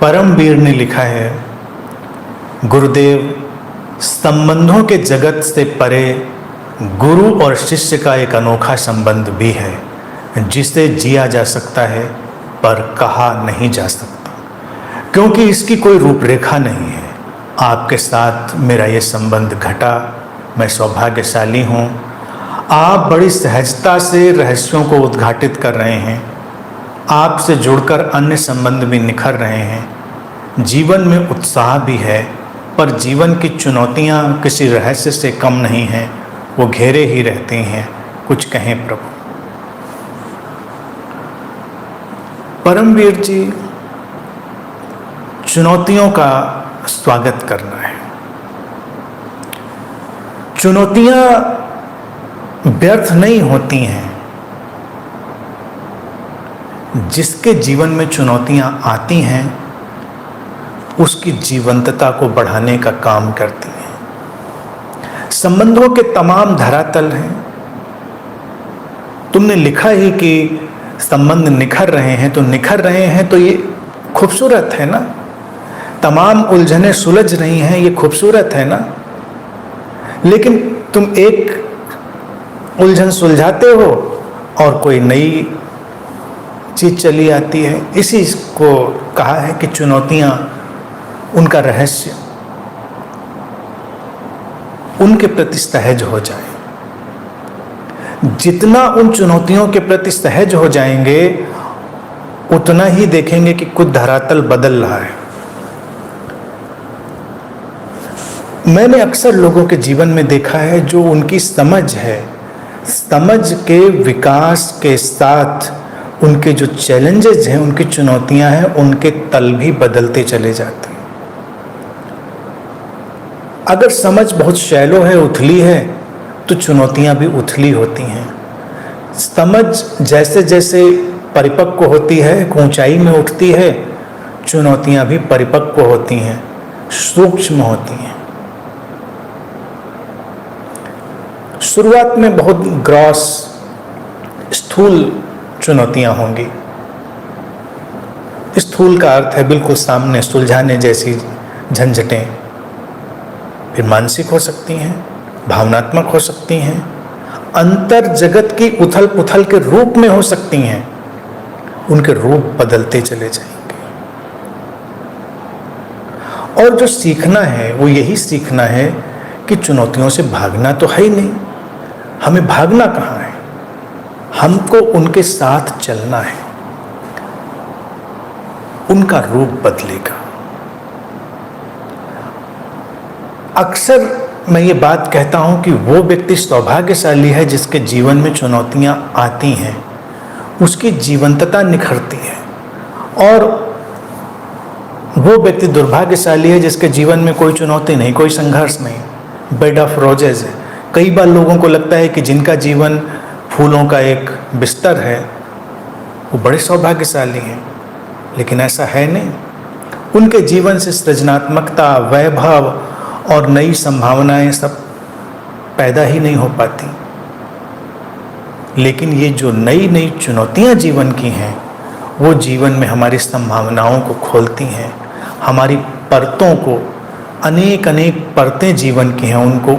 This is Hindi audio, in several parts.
परमवीर ने लिखा है, गुरुदेव, संबंधों के जगत से परे गुरु और शिष्य का एक अनोखा संबंध भी है जिसे जिया जा सकता है पर कहा नहीं जा सकता, क्योंकि इसकी कोई रूपरेखा नहीं है। आपके साथ मेरा ये संबंध घटा, मैं सौभाग्यशाली हूँ। आप बड़ी सहजता से रहस्यों को उद्घाटित कर रहे हैं। आपसे जुड़कर अन्य संबंध भी निखर रहे हैं। जीवन में उत्साह भी है, पर जीवन की चुनौतियाँ किसी रहस्य से कम नहीं हैं, वो घेरे ही रहते हैं। कुछ कहें प्रभु। परमवीर जी, चुनौतियों का स्वागत करना है। चुनौतियाँ व्यर्थ नहीं होती हैं। जिसके जीवन में चुनौतियाँ आती हैं उसकी जीवंतता को बढ़ाने का काम करती हैं। संबंधों के तमाम धरातल हैं। तुमने लिखा ही कि संबंध निखर रहे हैं, तो निखर रहे हैं तो ये खूबसूरत है ना। तमाम उलझनें सुलझ रही हैं, ये खूबसूरत है ना। लेकिन तुम एक उलझन सुलझाते हो और कोई नई चीज चली आती है। इसी को कहा है कि चुनौतियां, उनका रहस्य उनके प्रति सहज हो जाए। जितना उन चुनौतियों के प्रति सहज हो जाएंगे उतना ही देखेंगे कि कुछ धरातल बदल रहा है। मैंने अक्सर लोगों के जीवन में देखा है, जो उनकी समझ है, समझ के विकास के साथ उनके जो चैलेंजेस हैं, उनकी चुनौतियां हैं, उनके तल भी बदलते चले जाते हैं। अगर समझ बहुत शैलो है, उथली है, तो चुनौतियां भी उथली होती हैं। समझ जैसे जैसे परिपक्व होती है, ऊंचाई में उठती है, चुनौतियां भी परिपक्व होती हैं, सूक्ष्म होती हैं। शुरुआत में बहुत ग्रॉस, स्थूल चुनौतियां होंगी। स्थूल का अर्थ है बिल्कुल सामने, सुलझाने जैसी झंझटें। फिर मानसिक हो सकती हैं, भावनात्मक हो सकती हैं, अंतर जगत की उथल पुथल के रूप में हो सकती हैं। उनके रूप बदलते चले जाएंगे। और जो सीखना है वो यही सीखना है कि चुनौतियों से भागना तो है ही नहीं। हमें भागना कहाँ है, हमको उनके साथ चलना है। उनका रूप बदलेगा। अक्सर मैं ये बात कहता हूं कि वो व्यक्ति सौभाग्यशाली है जिसके जीवन में चुनौतियां आती हैं, उसकी जीवंतता निखरती है। और वो व्यक्ति दुर्भाग्यशाली है जिसके जीवन में कोई चुनौती नहीं, कोई संघर्ष नहीं, बेड ऑफ रोजेज है। कई बार लोगों को लगता है कि जिनका जीवन फूलों का एक बिस्तर है वो बड़े सौभाग्यशाली हैं, लेकिन ऐसा है नहीं। उनके जीवन से सृजनात्मकता, वैभव और नई संभावनाएं सब पैदा ही नहीं हो पाती। लेकिन ये जो नई नई चुनौतियां जीवन की हैं, वो जीवन में हमारी संभावनाओं को खोलती हैं, हमारी परतों को, अनेक अनेक परतें जीवन की हैं, उनको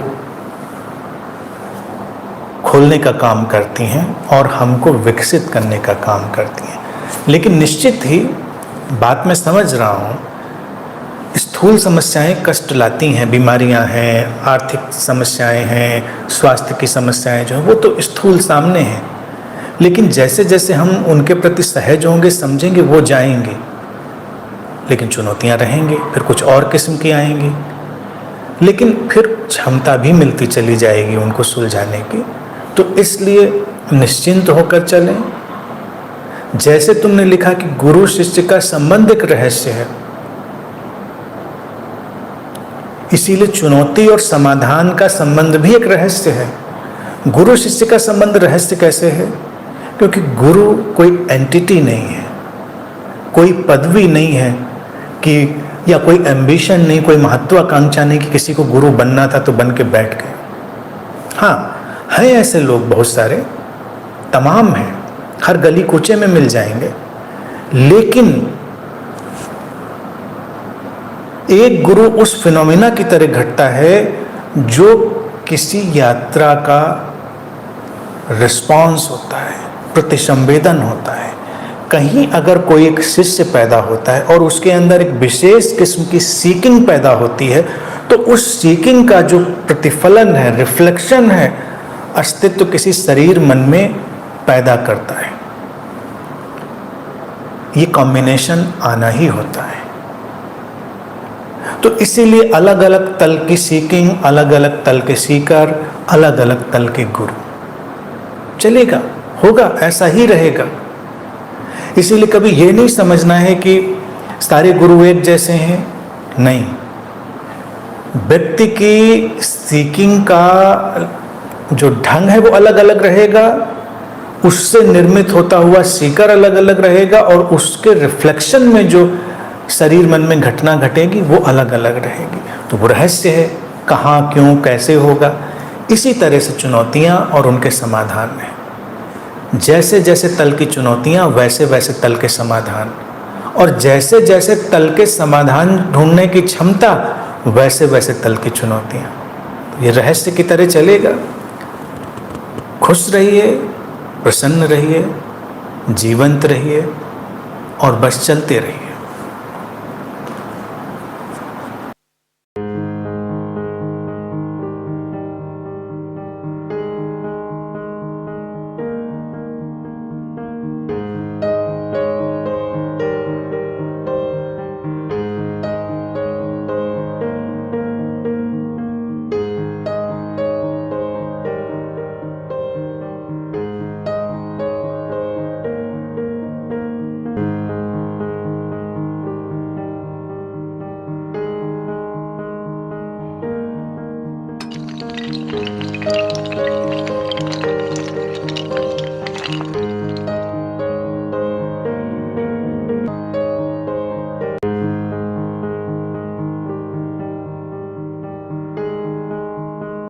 खोलने का काम करती हैं और हमको विकसित करने का काम करती हैं। लेकिन निश्चित ही बात मैं समझ रहा हूँ, स्थूल समस्याएं कष्ट लाती हैं, बीमारियां हैं, आर्थिक समस्याएं हैं, स्वास्थ्य की समस्याएं जो हैं वो तो स्थूल सामने हैं। लेकिन जैसे जैसे हम उनके प्रति सहज होंगे, समझेंगे, वो जाएंगे। लेकिन चुनौतियां रहेंगी, फिर कुछ और किस्म की आएंगी, लेकिन फिर क्षमता भी मिलती चली जाएगी उनको सुलझाने की। तो इसलिए निश्चिंत होकर चलें। जैसे तुमने लिखा कि गुरु शिष्य का संबंध एक रहस्य है, इसीलिए चुनौती और समाधान का संबंध भी एक रहस्य है। गुरु शिष्य का संबंध रहस्य कैसे है? क्योंकि गुरु कोई एंटिटी नहीं है, कोई पदवी नहीं है कि, या कोई एम्बिशन नहीं, कोई महत्वाकांक्षा नहीं कि किसी को गुरु बनना था तो बन के बैठ गए। हाँ, हैं ऐसे लोग बहुत सारे, तमाम हैं, हर गली कूचे में मिल जाएंगे। लेकिन एक गुरु उस फिनोमिना की तरह घटता है जो किसी यात्रा का रिस्पॉन्स होता है, प्रतिसंवेदन होता है। कहीं अगर कोई एक शिष्य पैदा होता है और उसके अंदर एक विशेष किस्म की सीकिंग पैदा होती है, तो उस सीकिंग का जो प्रतिफलन है, रिफ्लेक्शन है, अस्तित्व किसी शरीर मन में पैदा करता है। ये कॉम्बिनेशन आना ही होता है। तो इसीलिए अलग अलग तल की सीकिंग, अलग अलग तल के सीकर, अलग अलग तल के गुरु। चलेगा, होगा, ऐसा ही रहेगा। इसीलिए कभी ये नहीं समझना है कि सारे गुरु एक जैसे हैं, नहीं। व्यक्ति की सीकिंग का जो ढंग है वो अलग अलग रहेगा, उससे निर्मित होता हुआ सीकर अलग अलग रहेगा, और उसके रिफ्लेक्शन में जो शरीर मन में घटना घटेगी वो अलग अलग रहेगी। तो वो रहस्य है, कहाँ, क्यों, कैसे होगा। इसी तरह से चुनौतियाँ और उनके समाधान हैं। जैसे जैसे तल की चुनौतियाँ, वैसे वैसे तल के समाधान, और जैसे जैसे तल के समाधान ढूंढने की क्षमता, वैसे वैसे तल की चुनौतियाँ। ये रहस्य की तरह चलेगा। खुश रहिए, प्रसन्न रहिए, जीवंत रहिए और बस चलते रहिए।